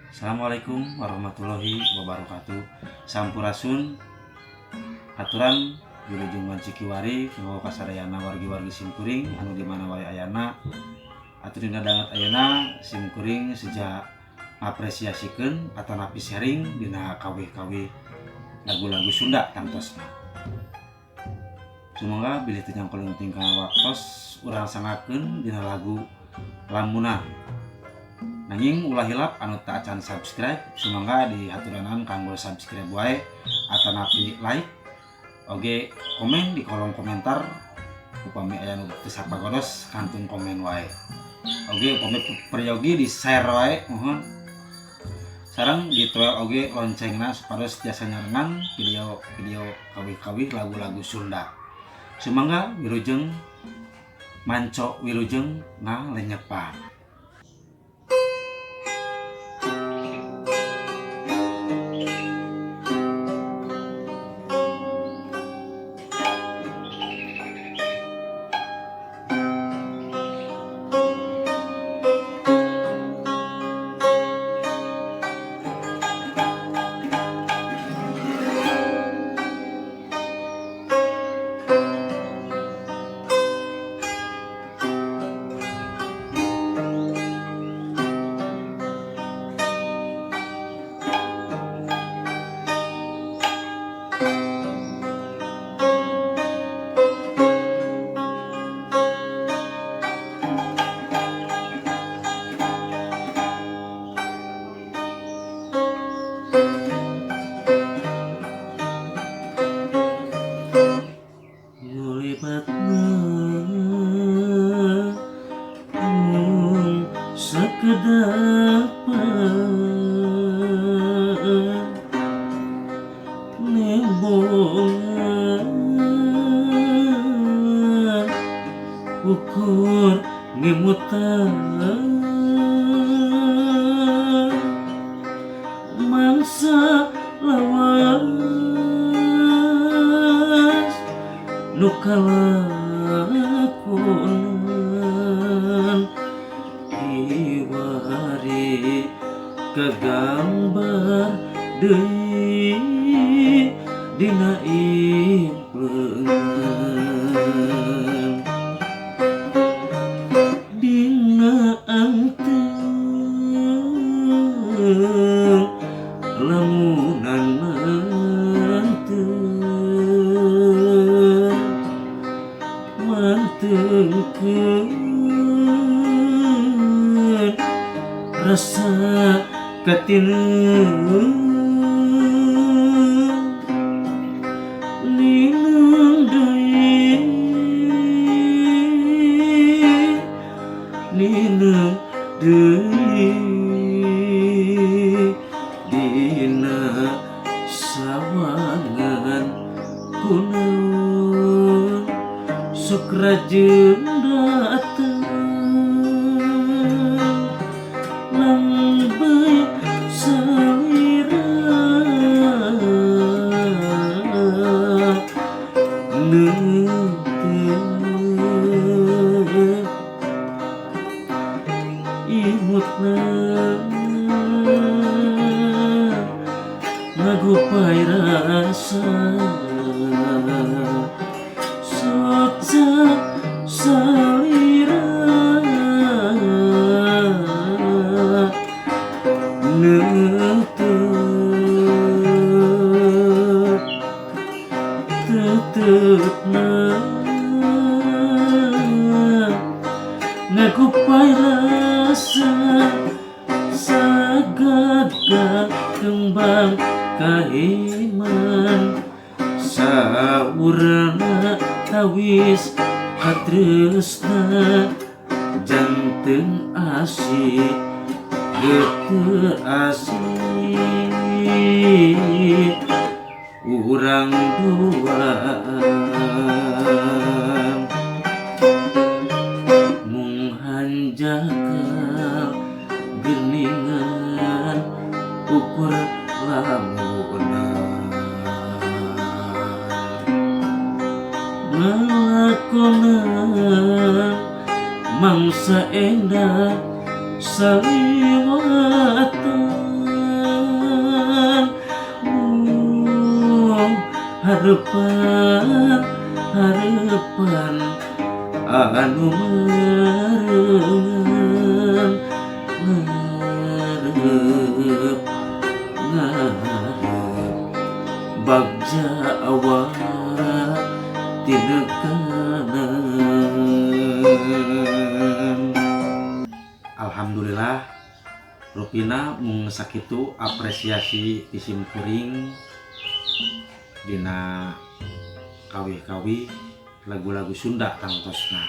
Assalamualaikum warahmatullahi wabarakatuh. Sampurasun aturan wilujeng Cikiwari kanggo kasadayana wargi-wargi simkuring anu di mana wae ayana. Aturin dangat ayeuna simkuring sejak apresiasikeun atanapi sharing dina kawih-kawih lagu-lagu Sunda tangtosna. Semoga bilih teu nyangkul tingkah waktos urang sangakeun dina lagu Lamunan. Nanging ulah hilap anu teu acan subscribe, sumangga dihaturanan kanggo subscribe wae atanapi like oge komen di kolom komentar upami aya nu teu sapagodos kantun komen wae. Oge upami peryogi di share wae mohon. Sareng ditoel oge loncengna supados tiasa nyarengan video kawih-kawih lagu-lagu Sunda. Sumangga wilujeng manco wilujeng ngalenyepan. Ukur ngemutan mangsa lawas nukalakunan iwari kegambar deui dina impleungan dina anteng lamunan mantengkeun rasa katineu ninung deui ninung deui dina sawangan kuno sok rajin dateng lambai salira neuteung imutna ngagupai rasa soca salira neuteung tetepna ngagupai rasa sagagak kembang kahiman saurana tawis katresna janten asih geteu asih urang duaan mung hanjakal geningan ukur lamunan ngalakonan mangsa endah saliwatan harapan harapan anu meureun ngarep ngarep bagja awak tinekanan. Alhamdulillah rupina mung sakitu apresiasi ti simkuring dina kawih-kawih lagu-lagu Sunda tangtosna.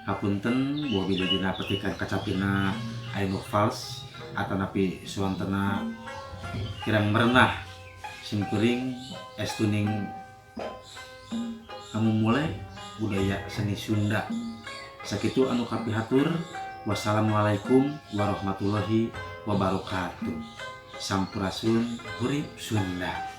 Hapunten buah bila dina petikan kacapina Ainuk Fals atanapi suantena kirang merenah simkuring estuning kamu mulai budaya seni Sunda. Sakitu anu kapihatur. Wassalamualaikum warahmatullahi wabarakatuh. Sampurasun urip Sunda.